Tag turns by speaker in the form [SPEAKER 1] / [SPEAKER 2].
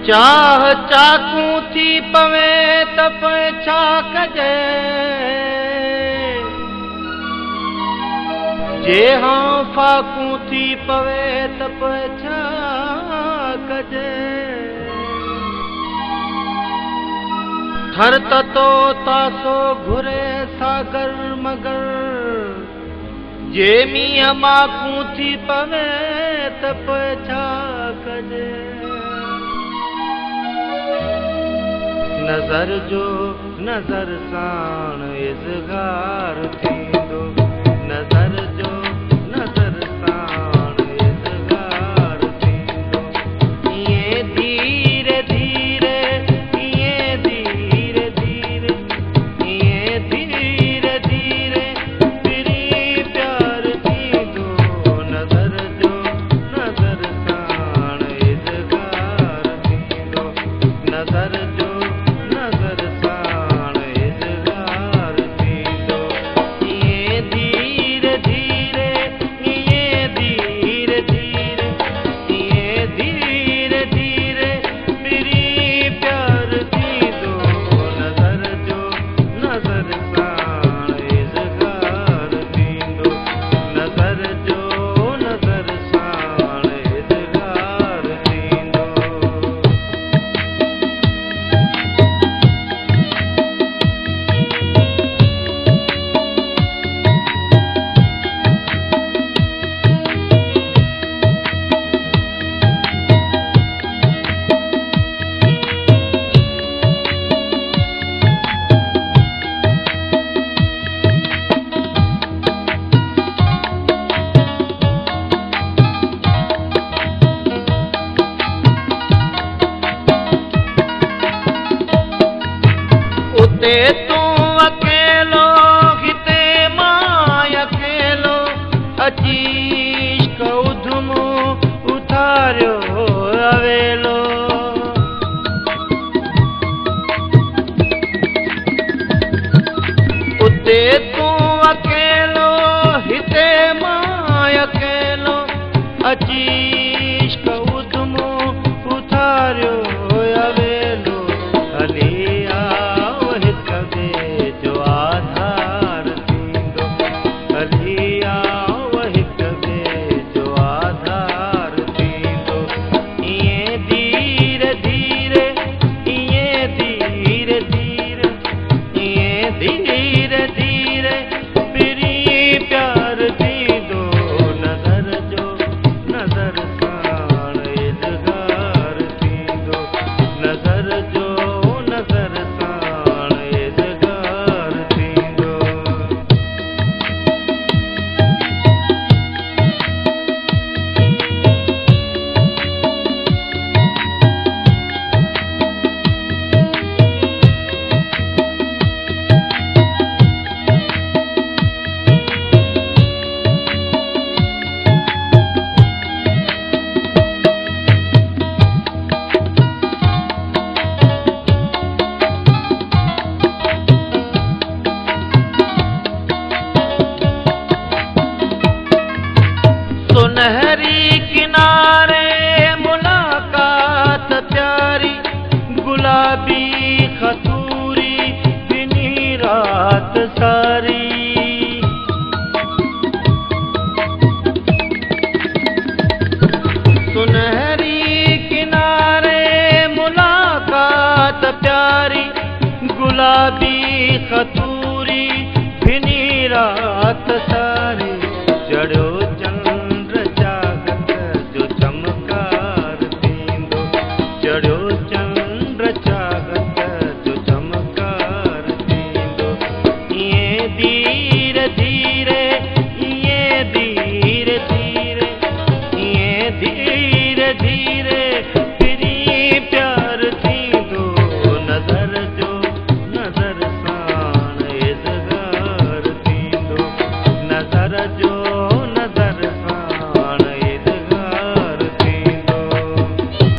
[SPEAKER 1] चाह चाकू थी पवे त छा कजे, जे हाँ फाकू थी पवे त छा कजे। थर ततो तासो घुरे सागर मगर, जे मींहं माकू थी पवे त छा कजे। नज़र जो नज़र साण इज़हार थींदो, नज़र जो नज़र साण इज़हार थींदो। इएं धीरे धीरे, इएं धीरे धीरे, इएं धीरे धीरे फिरी प्यार थींदो। नज़र जो नज़र साण इज़हार थींदो, नज़र जो नज़र साण इज़हार थींदो। इएं धीरे धीरे, इएं धीरे धीरे, इएं धीरे धीरे फिरी प्यार थींदो। नज़र जो नज़र साण इज़हार थींदो, नज़र जो नज़र साण इज़हार थींदो। उते तू अकेलो, हिते मां अकेलो, अची इश्क उधम उथारियो अवेलो। उते तू अकेलो, हिते मां अकेलो, अची इश्क उधम उथारियो अवेलो। हली जो आधार थींदो, हली आओ हिक ॿिए जो आधार थींदो। इएं धीरे धीरे, इएं धीरे धीरे, इएं धीरे धीरे फिरी प्यार थींदो। नज़र जो नज़र साण इज़हार थींदो, नज़र जो नज़र साण इज़हार थींदो। सुनहरी किनारे मुलाकात प्यारी, गुलाबी खतूरी बिनी रात सारी। सुनहरी किनारे मुलाकात प्यारी, गुलाबी खतूरी बिनी रात सारी। चढ़ो चंद्र चागत जो चमकार थींदो, चढ़ो चंद्र चागत जो चमकार थींदो। इएं